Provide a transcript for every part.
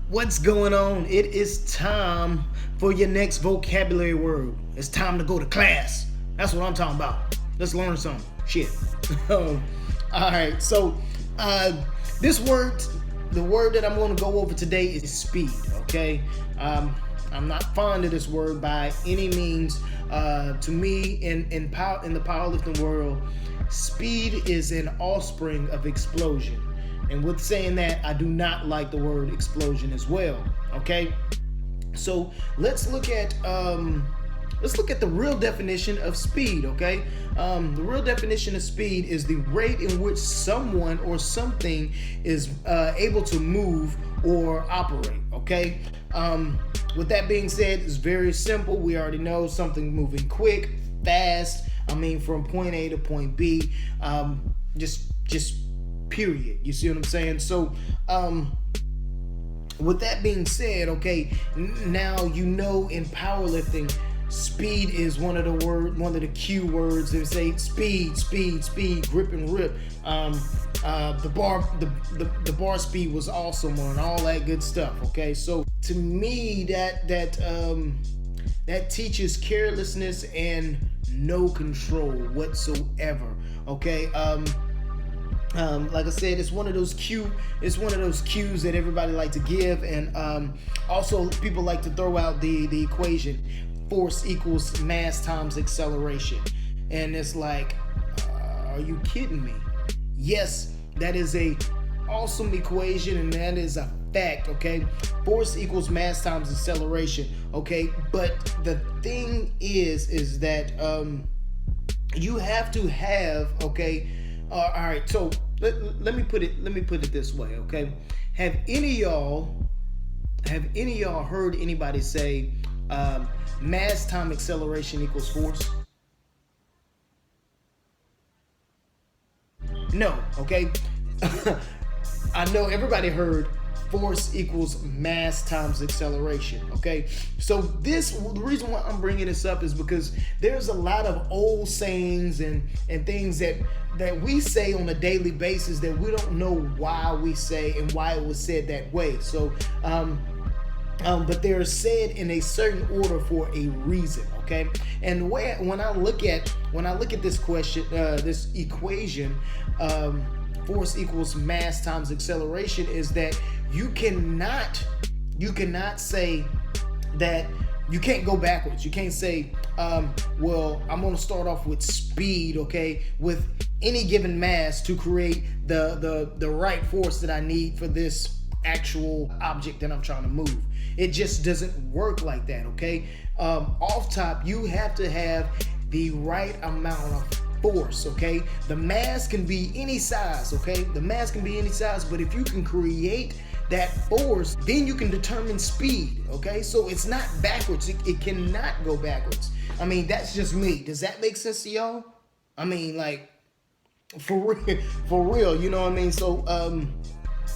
What's going on? It is time for your next vocabulary word. It's time to go to class. That's what I'm talking about. Let's learn something. Shit. All right. So, this word, the word that I'm going to go over today is speed. Okay. I'm not fond of this word by any means. To me, in the powerlifting world, speed is an offspring of explosion. And with saying that, I do not like the word explosion as well. Okay, so let's look at the real definition of speed. Okay, the real definition of speed is the rate in which someone or something is able to move or operate. Okay, with that being said, it's very simple. We already know something moving quick, fast. I mean, from point A to point B. Just period. You see what I'm saying? So, with that being said, okay, now you know in powerlifting, speed is one of the cue words. They say speed, grip and rip. The bar speed was awesome and all that good stuff. Okay, so to me that teaches carelessness and no control whatsoever. Okay. Like I said, it's one of those cues that everybody like to give, and also people like to throw out the equation: force equals mass times acceleration, and it's like, are you kidding me? Yes, that is a awesome equation, and that is a fact. Okay, force equals mass times acceleration. Okay, but the thing is that you have to have all right, so let me put it this way, okay? Have any of y'all heard anybody say mass time acceleration equals force? No, okay? I know everybody heard force equals mass times acceleration. Okay, so the reason why I'm bringing this up is because there's a lot of old sayings and things that we say on a daily basis that we don't know why we say and why it was said that way. So but they're said in a certain order for a reason. Okay, and the way when I look at this question, this equation, force equals mass times acceleration, is that you cannot say that you can't go backwards. You can't say, well, I'm going to start off with speed, okay, with any given mass to create the right force that I need for this actual object that I'm trying to move. It just doesn't work like that, okay? Off top, you have to have the right amount of force, okay? The mass can be any size, okay? The mass can be any size, but if you can create that force, then you can determine speed, okay? So it's not backwards. It cannot go backwards. I mean, that's just me. Does that make sense to y'all? I mean, like, for real, you know what I mean? So,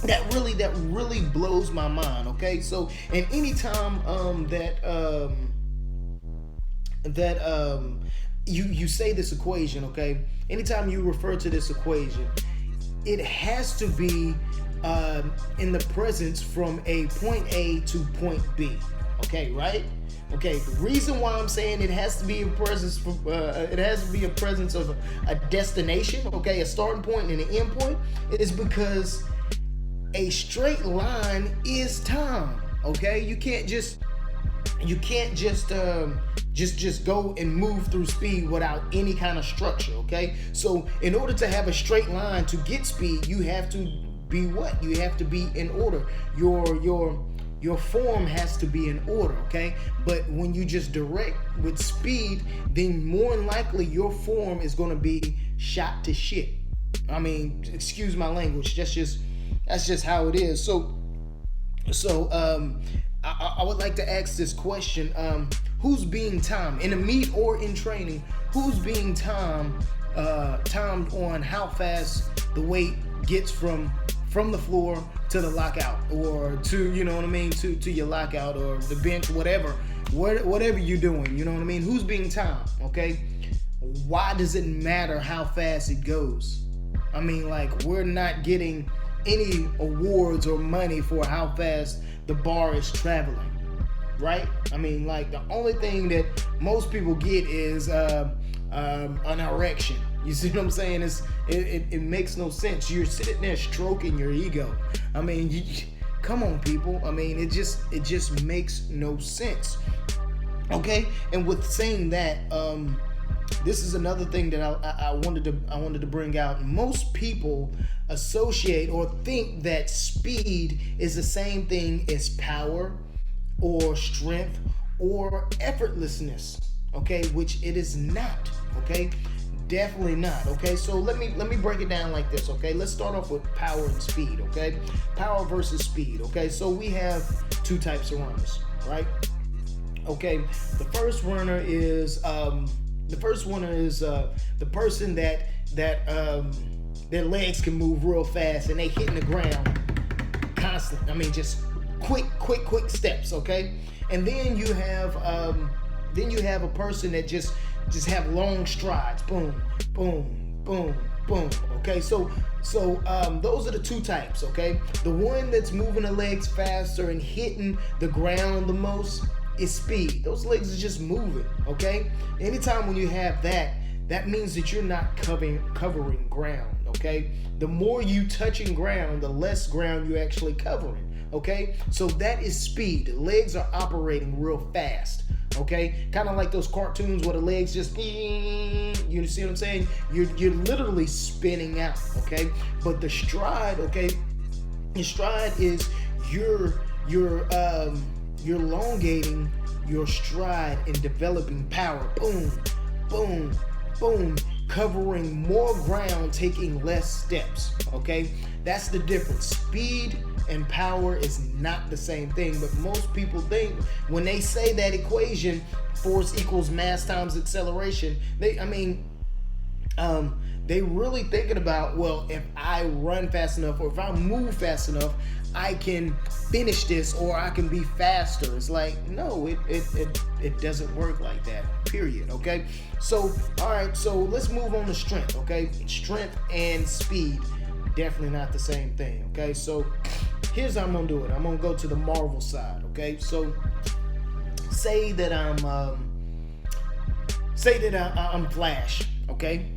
that really blows my mind, okay? So, and anytime you say this equation, okay? Anytime you refer to this equation, it has to be in the presence from a point A to point B. Okay, right? Okay. The reason why I'm saying it has to be a presence from it has to be a presence of a destination, okay, a starting point and an end point, is because a straight line is time. Okay, you can't just go and move through speed without any kind of structure. Okay, so in order to have a straight line to get speed, you have to be what? You have to be in order. Your form has to be in order, okay? But when you just direct with speed, then more than likely your form is going to be shot to shit. I mean, excuse my language. That's just how it is. So I would like to ask this question: who's being timed in a meet or in training? Who's being timed on how fast the weight gets from the floor to the lockout, or to, you know what I mean, to your lockout or the bench, whatever you're doing, you know what I mean? Who's being timed? Okay, why does it matter how fast it goes? I mean, like, we're not getting any awards or money for how fast the bar is traveling, right? I mean, like, the only thing that most people get is an erection. You see what I'm saying? It makes no sense. You're sitting there stroking your ego. I mean, come on, people. I mean, it just makes no sense. Okay, and with saying that, this is another thing that I wanted to bring out. Most people associate or think that speed is the same thing as power or strength or effortlessness. Okay, which it is not. Okay, definitely not. Okay, so let me break it down like this. Okay, let's start off with power and speed. Okay, power versus speed. Okay, so we have two types of runners, right? Okay, the first runner is the person that their legs can move real fast and they hitting the ground constant. I mean, just quick steps. Okay, and then you have a person that just have long strides. Boom, boom, boom, boom. Okay, so those are the two types. Okay, the one that's moving the legs faster and hitting the ground the most is speed. Those legs are just moving. Okay, anytime when you have that means that you're not covering ground. Okay, the more you touching ground, the less ground you're actually covering. Okay, so that is speed. The legs are operating real fast. Okay, kind of like those cartoons where the legs just, you see what I'm saying? You're literally spinning out. Okay, but the stride, okay, the stride is you're elongating your stride and developing power. Boom, boom, boom, covering more ground, taking less steps. Okay, that's the difference. Speed and power is not the same thing, but most people think when they say that equation, force equals mass times acceleration, they really thinking about, well, if I run fast enough or if I move fast enough, I can finish this or I can be faster. It's like, no, it doesn't work like that, period. Okay, so all right, so let's move on to strength. Okay, strength and speed, definitely not the same thing. Okay, so here's how I'm gonna do it. I'm gonna go to the Marvel side. Okay, so say that I'm Flash. Okay,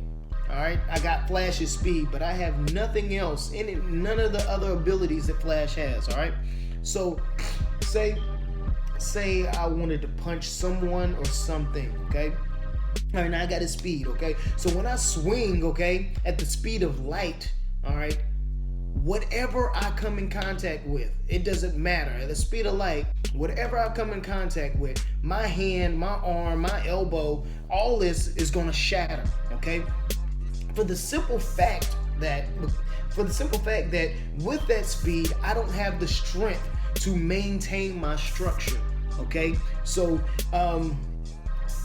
all right, I got Flash's speed, but I have nothing else in it, none of the other abilities that Flash has. All right, so say I wanted to punch someone or something. Okay, all right, now I got his speed. Okay, so when I swing, okay, at the speed of light, all right, whatever I come in contact with, it doesn't matter. At the speed of light, whatever I come in contact with, my hand, my arm, my elbow, all this is gonna shatter. Okay, for the simple fact that with that speed, I don't have the strength to maintain my structure. Okay, so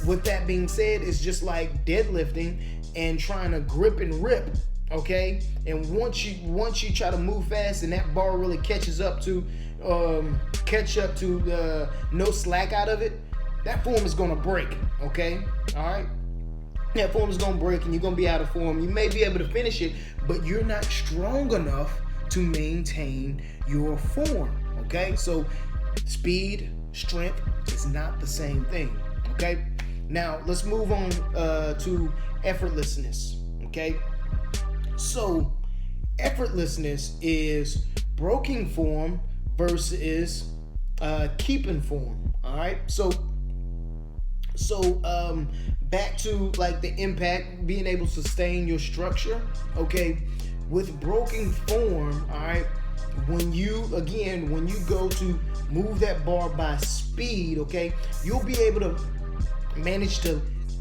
with that being said, it's just like deadlifting and trying to grip and rip. Okay, and once you try to move fast and that bar really catch up to no slack out of it, that form is gonna break. Okay, all right, that form is gonna break and you're gonna be out of form. You may be able to finish it, but you're not strong enough to maintain your form. Okay, so speed, strength is not the same thing. Okay, now let's move on to effortlessness. Okay, so effortlessness is broken form versus keeping form. All right, so back to like the impact, being able to sustain your structure. Okay, with broken form, all right, when you go to move that bar by speed, okay, you'll be able to manage to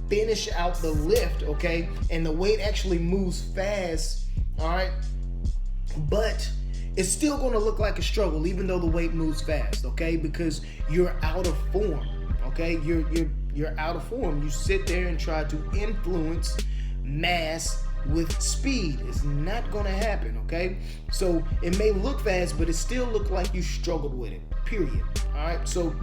finish out the lift. Okay, and the weight actually moves fast. All right, but it's still going to look like a struggle even though the weight moves fast. Okay, because you're out of form. Okay, you're out of form. You sit there and try to influence mass with speed. It's not gonna happen. Okay, so it may look fast, but it still look like you struggled with it, period. All right, so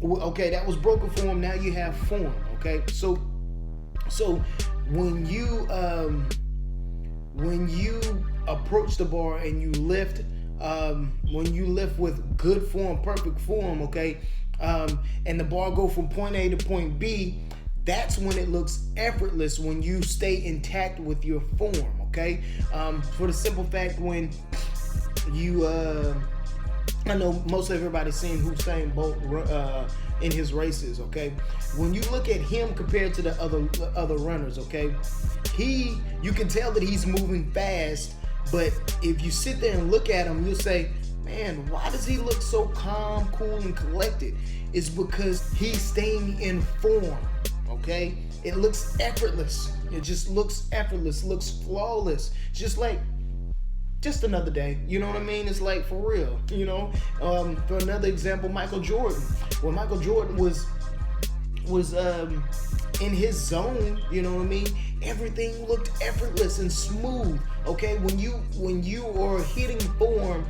okay, that was broken form. Now you have form. Okay, so when you approach the bar and you lift, when you lift with good form, perfect form, okay, and the bar go from point A to point B, that's when it looks effortless, when you stay intact with your form, okay? For the simple fact, when you, I know most everybody's seen Usain Bolt in his races, okay? When you look at him compared to the other runners, okay, you can tell that he's moving fast, but if you sit there and look at him, you'll say, man, why does he look so calm, cool, and collected? It's because he's staying in form, okay? It looks effortless. It just looks effortless, looks flawless. Just another day, you know what I mean? It's like, for real, you know? For another example, Michael Jordan. When Michael Jordan was in his zone, you know what I mean? Everything looked effortless and smooth, okay? When you are hitting form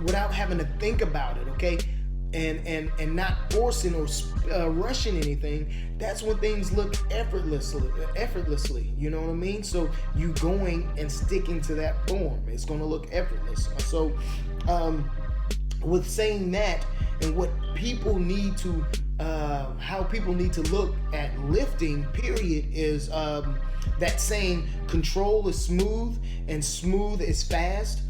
without having to think about it, okay? And not forcing or rushing anything, that's when things look effortlessly, you know what I mean? So you going and sticking to that form, it's going to look effortless. So with saying that, and what people need to how people need to look at lifting, period, is that saying, control is smooth and smooth is fast.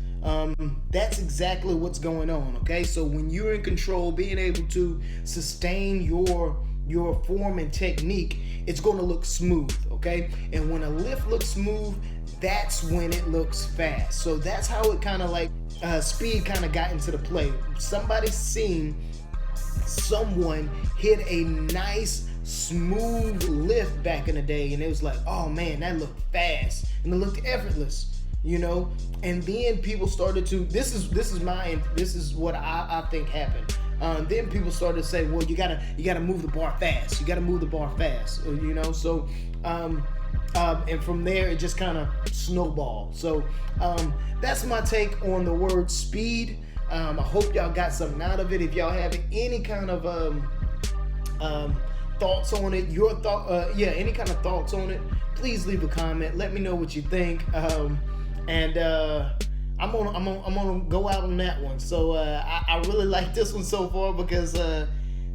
That's exactly what's going on, okay? So when you're in control, being able to sustain your form and technique, it's going to look smooth, okay? And when a lift looks smooth, that's when it looks fast. So that's how it kind of like speed kind of got into the play. Somebody seen someone hit a nice smooth lift back in the day, and it was like, oh man, that looked fast and it looked effortless, you know. And then people started to, this is what I think happened. Then people started to say, well, you gotta move the bar fast. You gotta move the bar fast, you know. So and from there it just kind of snowballed. So that's my take on the word speed. I hope y'all got something out of it. If y'all have any kind of thoughts on it, any kind of thoughts on it, please leave a comment. Let me know what you think. And I'm gonna go out on that one. So I really like this one so far because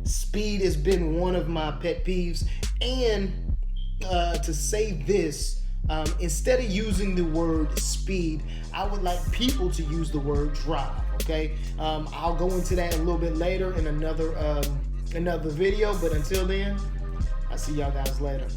speed has been one of my pet peeves. And to say this, instead of using the word speed, I would like people to use the word drive. Okay, I'll go into that a little bit later in another video. But until then, I'll see y'all guys later.